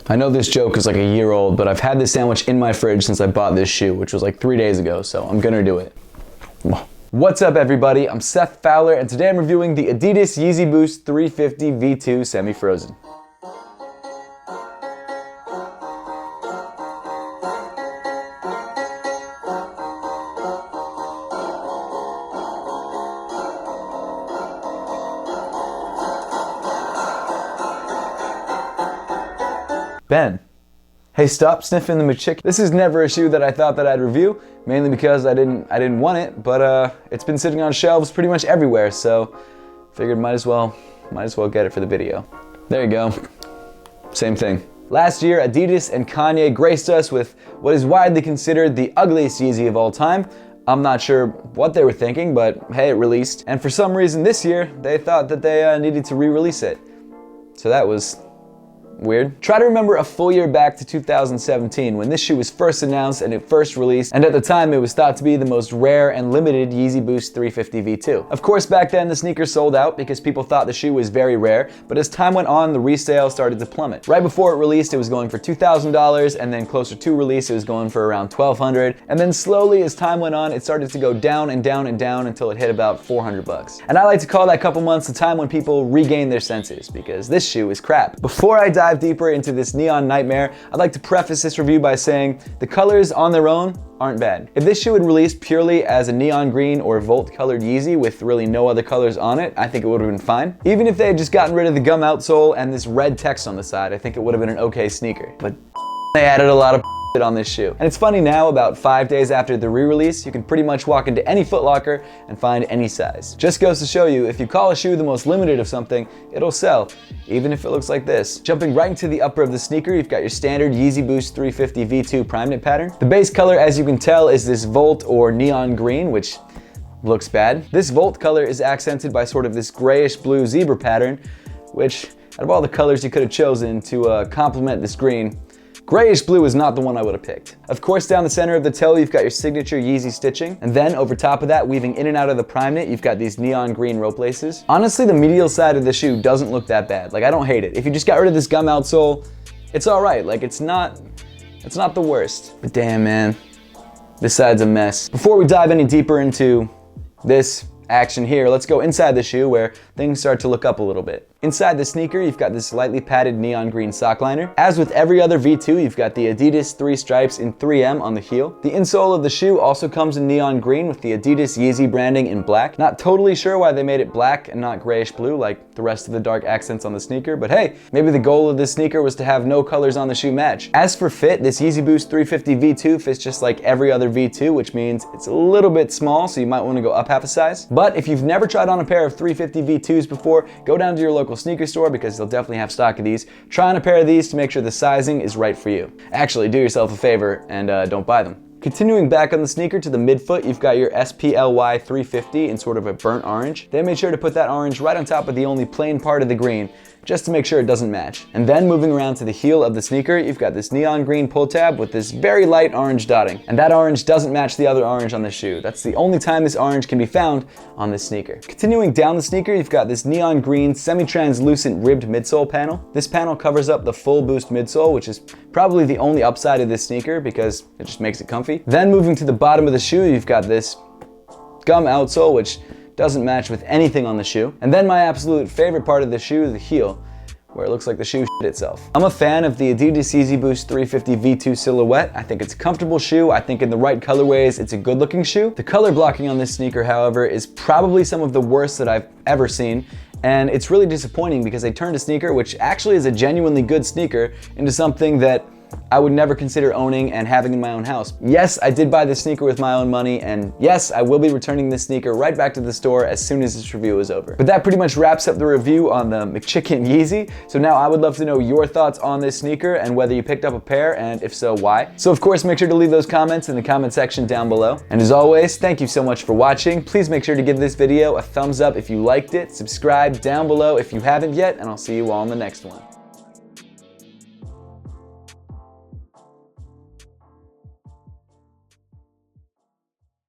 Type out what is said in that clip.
I know this joke is like a year old, but I've had this sandwich in my fridge since I bought this shoe, which was like 3 days ago, so I'm gonna do it. What's up, everybody? I'm Seth Fowler, and today I'm reviewing the Adidas Yeezy Boost 350 V2 Semi-Frozen. Ben, hey, stop sniffing the McChicken. This is never a shoe that I thought that I'd review, mainly because I didn't want it, but it's been sitting on shelves pretty much everywhere, so figured might as well get it for the video. There you go. Same thing. Last year, Adidas and Kanye graced us with what is widely considered the ugliest Yeezy of all time. I'm not sure what they were thinking, but hey, it released. And for some reason this year, they thought that they needed to re-release it. So that was weird. Try to remember a full year back to 2017 when this shoe was first announced and it first released, and at the time it was thought to be the most rare and limited Yeezy Boost 350 V2. Of course, back then the sneaker sold out because people thought the shoe was very rare, but as time went on, the resale started to plummet. Right before it released, it was going for $2,000, and then closer to release, it was going for around $1,200, and then slowly as time went on, it started to go down and down and down until it hit about $400. And I like to call that couple months the time when people regain their senses, because this shoe is crap. Before I dive deeper into this neon nightmare, I'd like to preface this review by saying the colors on their own aren't bad. If this shoe had released purely as a neon green or Volt colored Yeezy with really no other colors on it, I think it would have been fine. Even if they had just gotten rid of the gum outsole and this red text on the side, I think it would have been an okay sneaker. But they added a lot of on this shoe. And it's funny now, about 5 days after the re-release, you can pretty much walk into any Foot Locker and find any size. Just goes to show you, if you call a shoe the most limited of something, it'll sell, even if it looks like this. Jumping right into the upper of the sneaker, you've got your standard Yeezy Boost 350 V2 prime knit pattern. The base color, as you can tell, is this Volt or neon green, which looks bad. This Volt color is accented by sort of this grayish blue zebra pattern, which out of all the colors you could have chosen to complement this green, grayish blue is not the one I would have picked. Of course, down the center of the toe, you've got your signature Yeezy stitching. And then over top of that, weaving in and out of the prime knit, you've got these neon green rope laces. Honestly, the medial side of the shoe doesn't look that bad. Like, I don't hate it. If you just got rid of this gum outsole, it's all right. Like, it's not the worst. But damn, man, this side's a mess. Before we dive any deeper into this action here, let's go inside the shoe where things start to look up a little bit. Inside the sneaker, you've got this lightly padded neon green sock liner. As with every other V2, you've got the Adidas 3 stripes in 3M on the heel. The insole of the shoe also comes in neon green with the Adidas Yeezy branding in black. Not totally sure why they made it black and not grayish blue like the rest of the dark accents on the sneaker, but hey, maybe the goal of this sneaker was to have no colors on the shoe match. As for fit, this Yeezy Boost 350 V2 fits just like every other V2, which means it's a little bit small, so you might want to go up half a size. But if you've never tried on a pair of 350 V2s before, go down to your local sneaker store because they'll definitely have stock of these. Try on a pair of these to make sure the sizing is right for you. Actually, do yourself a favor and don't buy them. Continuing back on the sneaker to the midfoot, you've got your SPLY 350 in sort of a burnt orange. They made sure to put that orange right on top of the only plain part of the green, just to make sure it doesn't match. And then moving around to the heel of the sneaker, you've got this neon green pull tab with this very light orange dotting. And that orange doesn't match the other orange on the shoe. That's the only time this orange can be found on this sneaker. Continuing down the sneaker, you've got this neon green semi-translucent ribbed midsole panel. This panel covers up the full Boost midsole, which is probably the only upside of this sneaker because it just makes it comfy. Then moving to the bottom of the shoe, you've got this gum outsole, which doesn't match with anything on the shoe. And then my absolute favorite part of the shoe, the heel, where it looks like the shoe shit itself. I'm a fan of the Adidas Yeezy Boost 350 V2 silhouette. I think it's a comfortable shoe. I think in the right colorways, it's a good looking shoe. The color blocking on this sneaker, however, is probably some of the worst that I've ever seen. And it's really disappointing because they turned a sneaker, which actually is a genuinely good sneaker, into something that I would never consider owning and having in my own house. Yes, I did buy this sneaker with my own money, and yes, I will be returning this sneaker right back to the store as soon as this review is over. But that pretty much wraps up the review on the McChicken Yeezy. So now I would love to know your thoughts on this sneaker and whether you picked up a pair, and if so, why. So of course, make sure to leave those comments in the comment section down below. And as always, thank you so much for watching. Please make sure to give this video a thumbs up if you liked it, subscribe down below if you haven't yet, and I'll see you all in the next one.